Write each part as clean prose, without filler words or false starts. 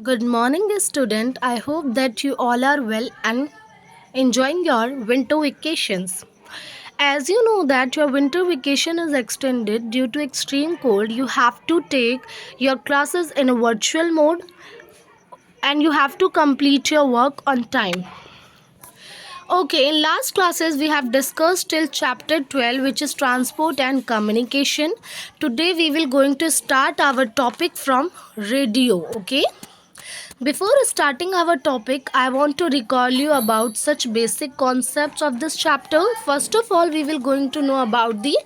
Good morning, student. I hope that you all are well and enjoying your winter vacations. As you know that your winter vacation is extended due to extreme cold, you have to take your classes in a virtual mode and you have to complete your work on time. Okay, in last classes we have discussed till chapter 12, which is transport and communication. Today we will going to start our topic from radio, okay? Before starting our topic, I want to recall you about such basic concepts of this chapter. First of all, we will going to know about the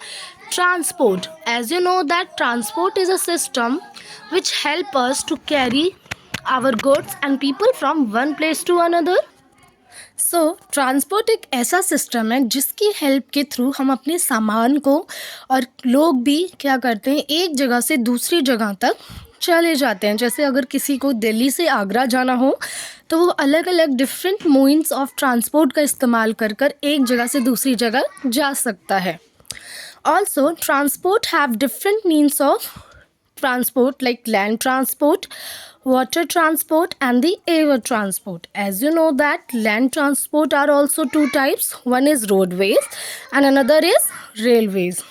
transport. As you know that transport is a system which help us to carry our goods and people from one place to another. Transport एक ऐसा system है जिसकी help के through हम अपने सामान को और लोग भी क्या करते हैं, एक जगह से दूसरी जगह तक चले जाते हैं. जैसे अगर किसी को दिल्ली से आगरा जाना हो तो वो अलग अलग डिफरेंट मीन्स ऑफ ट्रांसपोर्ट का इस्तेमाल कर कर एक जगह से दूसरी जगह जा सकता है. Also transport have different means of transport like land transport, water transport and the air transport. As you know that land transport are also two types. One is roadways and another is railways.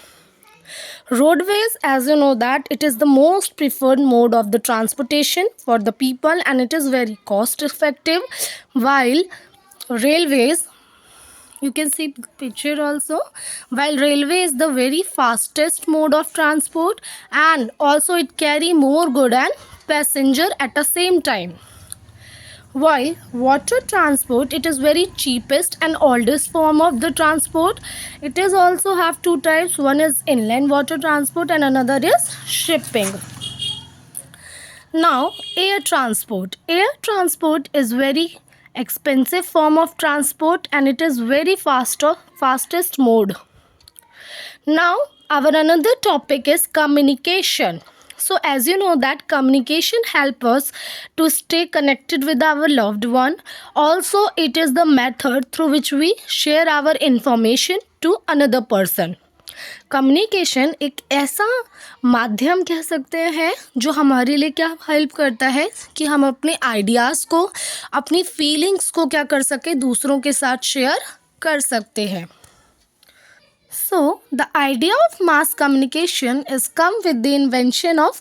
Roadways, as you know that it is the most preferred mode of the transportation for the people and it is very cost effective, while railways, you can see picture also, while railway is the very fastest mode of transport and also it carry more good and passenger at the same time. While water transport, it is very cheapest and oldest form of the transport. It is also have two types. One is inland water transport and another is shipping. Now air transport. Air transport is very expensive form of transport and it is very fastest mode. Now our another topic is communication. So as you know that communication help us to stay connected with our loved one. Also it is the method through which we share our information to another person. Communication एक ऐसा माध्यम कह सकते हैं जो हमारे लिए क्या हेल्प करता है कि हम अपने आइडियाज़ को, अपनी फीलिंग्स को क्या कर सके, दूसरों के साथ शेयर कर सकते हैं. So the idea of mass communication is come with the invention of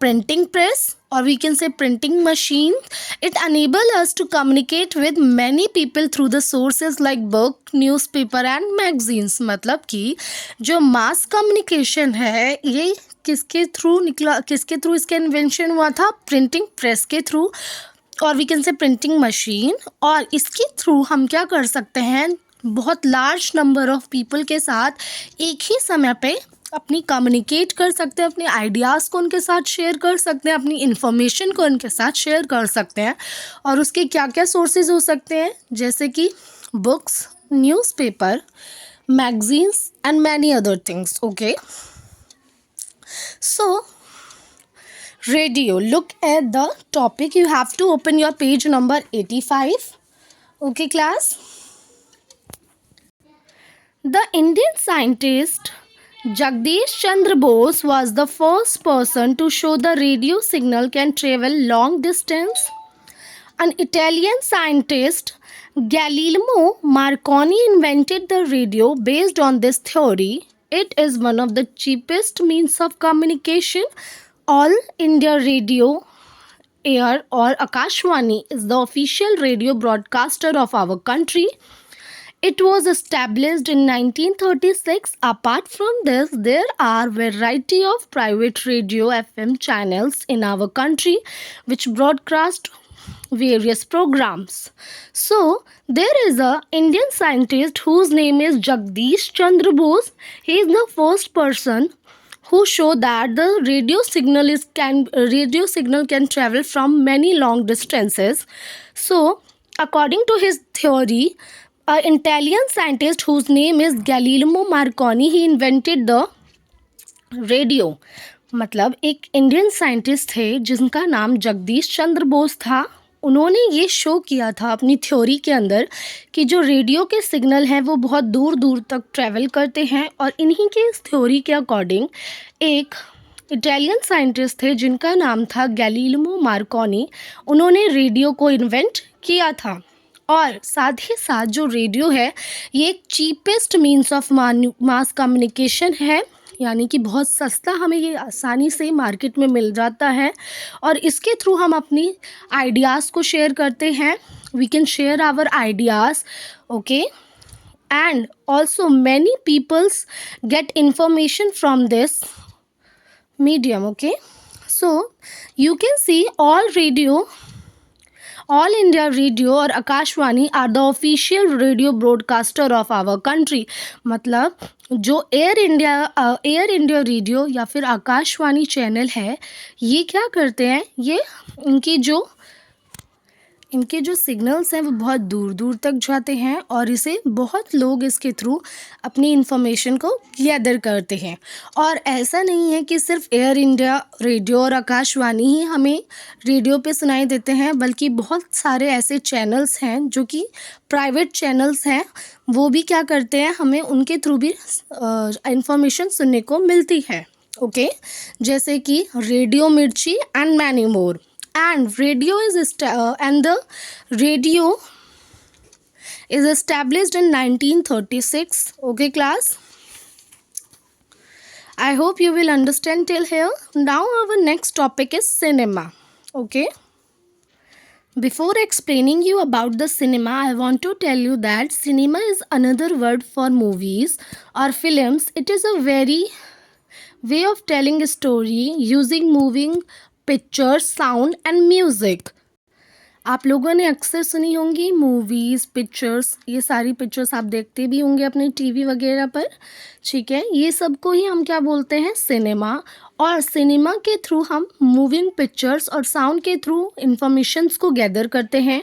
printing press, or we can say printing machine. It enable us to communicate with many people through the sources like book, newspaper and magazines. मतलब कि जो mass communication है ये किसके through निकला, किसके through इसका invention हुआ था? प्रिंटिंग प्रेस के थ्रू, और we can say printing machine. और इसके थ्रू हम क्या कर सकते हैं, बहुत लार्ज नंबर ऑफ पीपल के साथ एक ही समय पे अपनी कम्युनिकेट कर सकते हैं, अपने आइडियाज़ को उनके साथ शेयर कर सकते हैं, अपनी इन्फॉर्मेशन को उनके साथ शेयर कर सकते हैं. और उसके क्या क्या सोर्सेज हो सकते हैं, जैसे कि books, newspaper, magazines and many other things. Okay, so radio, look at the topic. You have to open your page number 85. Okay class, the Indian scientist Jagdish Chandra Bose was the first person to show the radio signal can travel long distance. An Italian scientist Galileo Marconi invented the radio. Based on this theory, it is one of the cheapest means of communication. All India Radio Air or Akashvani is the official radio broadcaster of our country. It was established in 1936. Apart from this, there are variety of private radio FM channels in our country which broadcast various programs. So there is a Indian scientist whose name is Jagdish Chandra Bose. He is the first person who show that the radio signal can travel from many long distances. So according to his theory, an Italian scientist whose name is Galileo Marconi, he invented the radio. मतलब एक Indian scientist थे जिनका नाम जगदीश चंद्र बोस था. उन्होंने ये show किया था अपनी थ्योरी के अंदर कि जो रेडियो के सिग्नल हैं वो बहुत दूर दूर तक ट्रैवल करते हैं, और इन्हीं के इस थ्योरी के अकॉर्डिंग एक इटालियन साइंटिस्ट थे जिनका नाम था गैलीलियो मार्कोनी। उन्होंने रेडियो को इन्वेंट किया था। और साथ ही साथ जो रेडियो है ये एक cheapest means of mass communication है, यानी कि बहुत सस्ता हमें ये आसानी से मार्केट में मिल जाता है और इसके थ्रू हम अपनी आइडियाज़ को शेयर करते हैं। We can share our ideas, okay, and also many peoples get information from this medium, okay. So you can see all India radio और Akashvani are the official radio broadcaster of our country। मतलब जो air India radio या फिर Akashvani channel है ये क्या करते हैं, ये इनके जो सिग्नल्स हैं वो बहुत दूर दूर तक जाते हैं और इसे बहुत लोग इसके थ्रू अपनी इन्फॉर्मेशन को गैदर करते हैं। और ऐसा नहीं है कि सिर्फ एयर इंडिया रेडियो और आकाशवाणी ही हमें रेडियो पे सुनाई देते हैं, बल्कि बहुत सारे ऐसे चैनल्स हैं जो कि प्राइवेट चैनल्स हैं, वो भी क्या करते हैं, हमें उनके थ्रू भी इन्फॉर्मेशन सुनने को मिलती है, ओके। जैसे कि रेडियो मिर्ची and many more. And radio is established in 1936. Okay, class. I hope you will understand till here. Now our next topic is cinema. Okay. Before explaining you about the cinema, I want to tell you that cinema is another word for movies or films. It is a very way of telling a story using moving pictures, sound and music. आप लोगों ने अक्सर सुनी होंगी movies, pictures, ये सारी pictures आप देखते भी होंगे अपने टीवी वगैरह पर, ठीक है। ये सब को ही हम क्या बोलते हैं, सिनेमा। और सिनेमा के थ्रू हम मूविंग पिक्चर्स और साउंड के थ्रू इंफॉर्मेशंस को गैदर करते हैं।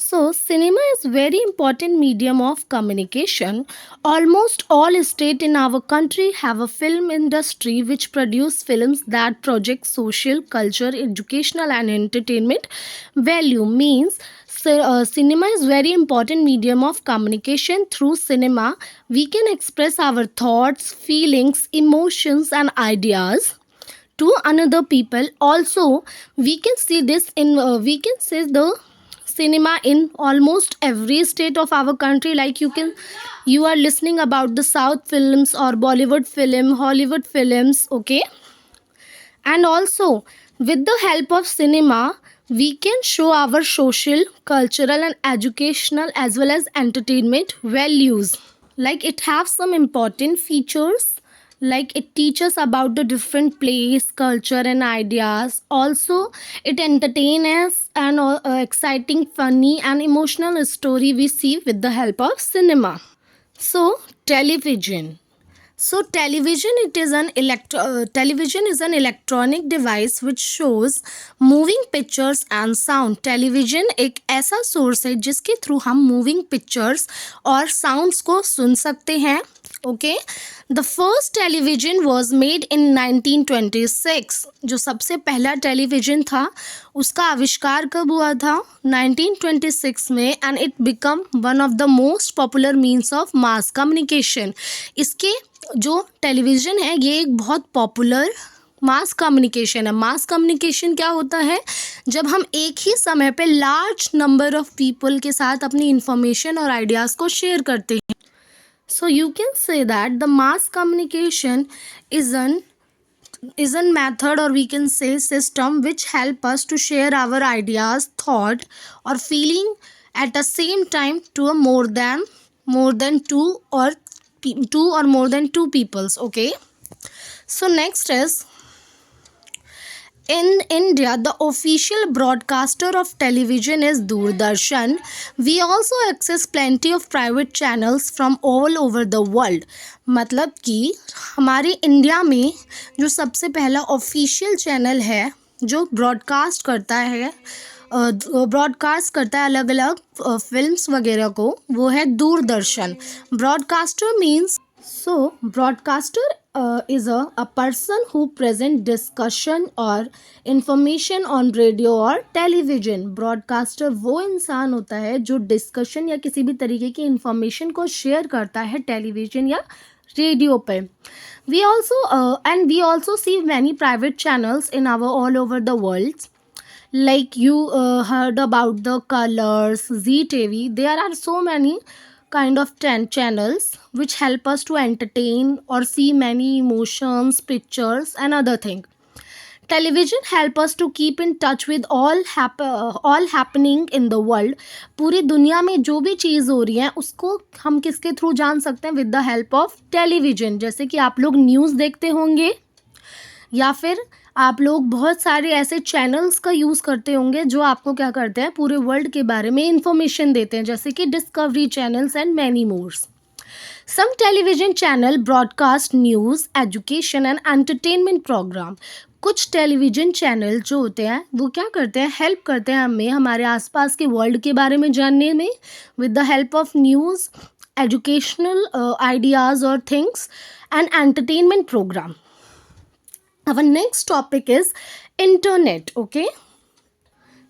So, cinema is very important medium of communication. Almost all states in our country have a film industry which produce films that project social, culture, educational and entertainment value. Means cinema is very important medium of communication. Through cinema, we can express our thoughts, feelings, emotions and ideas to another people. Also, we can see the cinema in almost every state of our country. Like you are listening about the South films or Bollywood film, Hollywood films, okay. And also with the help of cinema we can show our social, cultural and educational as well as entertainment values. Like it have some important features, like it teaches about the different place, culture and ideas. Also it entertain us and exciting, funny and emotional story we see with the help of cinema. So television television is an electronic device which shows moving pictures and sound. television एक ऐसा source है जिसके through हम moving pictures और sounds को सुन सकते हैं, okay. The first television was made in 1926। जो सबसे पहला टेलीविजन था उसका आविष्कार कब हुआ था, 1926 में। And it become one of the most popular means of mass communication. इसके जो टेलीविज़न है ये एक बहुत पॉपुलर मास कम्युनिकेशन है। मास कम्युनिकेशन क्या होता है, जब हम एक ही समय पे लार्ज नंबर ऑफ पीपल के साथ अपनी इंफॉर्मेशन और आइडियाज़ को शेयर करते हैं। So you can say that the mass communication is an method, or we can say system, which help us to share our ideas, thought or feeling at the same time to a more than two or more than two peoples, okay. So next is, in India, the official broadcaster of television is Doordarshan. We also access plenty of private channels from all over the world. मतलब कि हमारे India में जो सबसे पहला official channel है जो broadcast करता है अलग अलग फिल्म्स वगैरह को, वो है Doordarshan. Broadcaster means, broadcaster is a person who present discussion और information on radio और television. ब्रॉडकास्टर वो इंसान होता है जो डिस्कशन या किसी भी तरीके की इंफॉर्मेशन को शेयर करता है टेलीविज़न या रेडियो पे. We also see many private channels in our all over the world. Like you heard about the Colors, ZTV. There are so many kind of 10 channels which help us to entertain or see many emotions, pictures and other things. Television help us to keep in touch with all happening in the world. पूरी दुनिया में जो भी चीज़ हो रही है उसको हम किसके थ्रू जान सकते हैं? With the help of television. जैसे कि आप लोग न्यूज़ देखते होंगे या फिर आप लोग बहुत सारे ऐसे चैनल्स का यूज़ करते होंगे जो आपको क्या करते हैं, पूरे वर्ल्ड के बारे में इंफॉर्मेशन देते हैं, जैसे कि Discovery channels and many mores. Some television channel broadcast news, education and entertainment program. कुछ टेलीविज़न चैनल जो होते हैं वो क्या करते हैं, हेल्प करते हैं हमें हमारे आसपास के वर्ल्ड के बारे में जानने में with the help of news, educational ideas और things and entertainment programme. Our next topic is internet. Okay,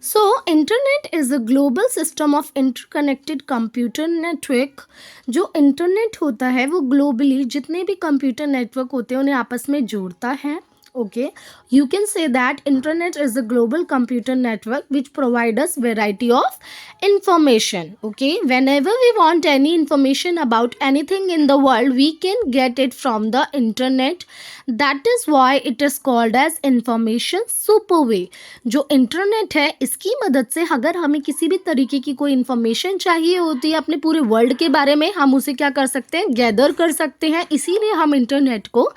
so internet is a global system of interconnected computer network. जो इंटरनेट होता है वो ग्लोबली जितने भी कंप्यूटर नेटवर्क होते हैं उन्हें आपस में जोड़ता है. Okay, you can say that internet is a global computer network which provide us variety of information. Okay, whenever we want any information about anything in the world we can get it from the internet. That is why it is called as information superway. जो internet है इसकी मदद से अगर हमें किसी भी तरीके की कोई इन्फॉर्मेशन चाहिए होती है अपने पूरे वर्ल्ड के बारे में, हम उसे क्या कर सकते हैं, गैदर कर सकते हैं. इसीलिए हम इंटरनेट को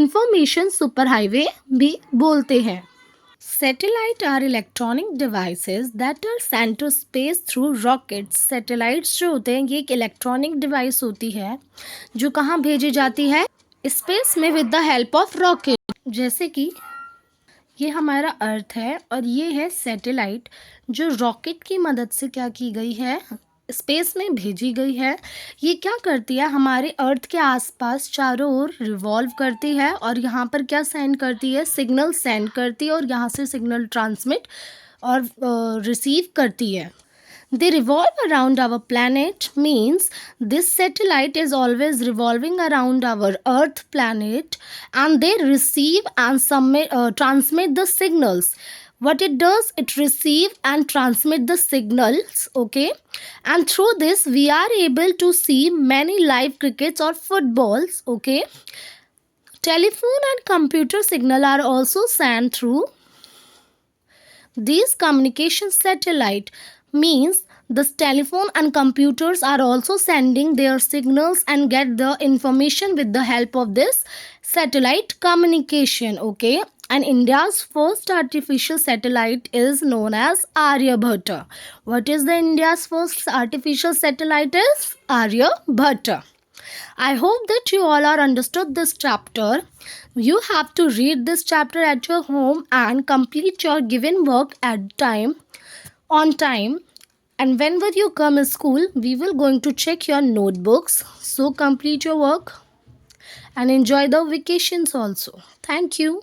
इंफॉर्मेशन सुपर हाईवे भी बोलते हैं. Satellite are electronic devices that are sent to space through rockets. Satellites जो होते हैं ये एक इलेक्ट्रॉनिक डिवाइस होती है जो कहाँ भेजी जाती है, स्पेस में with the help of rocket. जैसे कि ये हमारा अर्थ है और ये है सैटेलाइट जो रॉकेट की मदद से क्या की गई है, स्पेस में भेजी गई है. ये क्या करती है, हमारे अर्थ के आसपास चारों ओर रिवॉल्व करती है और यहाँ पर क्या सेंड करती है, सिग्नल सेंड करती है और यहाँ से सिग्नल ट्रांसमिट और रिसीव करती है. They revolve around our planet means this satellite is always revolving around our Earth planet and they receive and transmit the signals. What it does, it receive and transmit the signals, okay? And through this we are able to see many live crickets or footballs, okay? Telephone and computer signal are also sent through these communication satellite. Means the telephone and computers are also sending their signals and get the information with the help of this satellite communication. Okay, and India's first artificial satellite is known as Aryabhatta. What is the India's first artificial satellite is Aryabhatta. I hope that you all are understood this chapter. You have to read this chapter at your home and complete your given work at time on time. And whenever you come in school, we will going to check your notebooks. So complete your work and enjoy the vacations also. Thank you.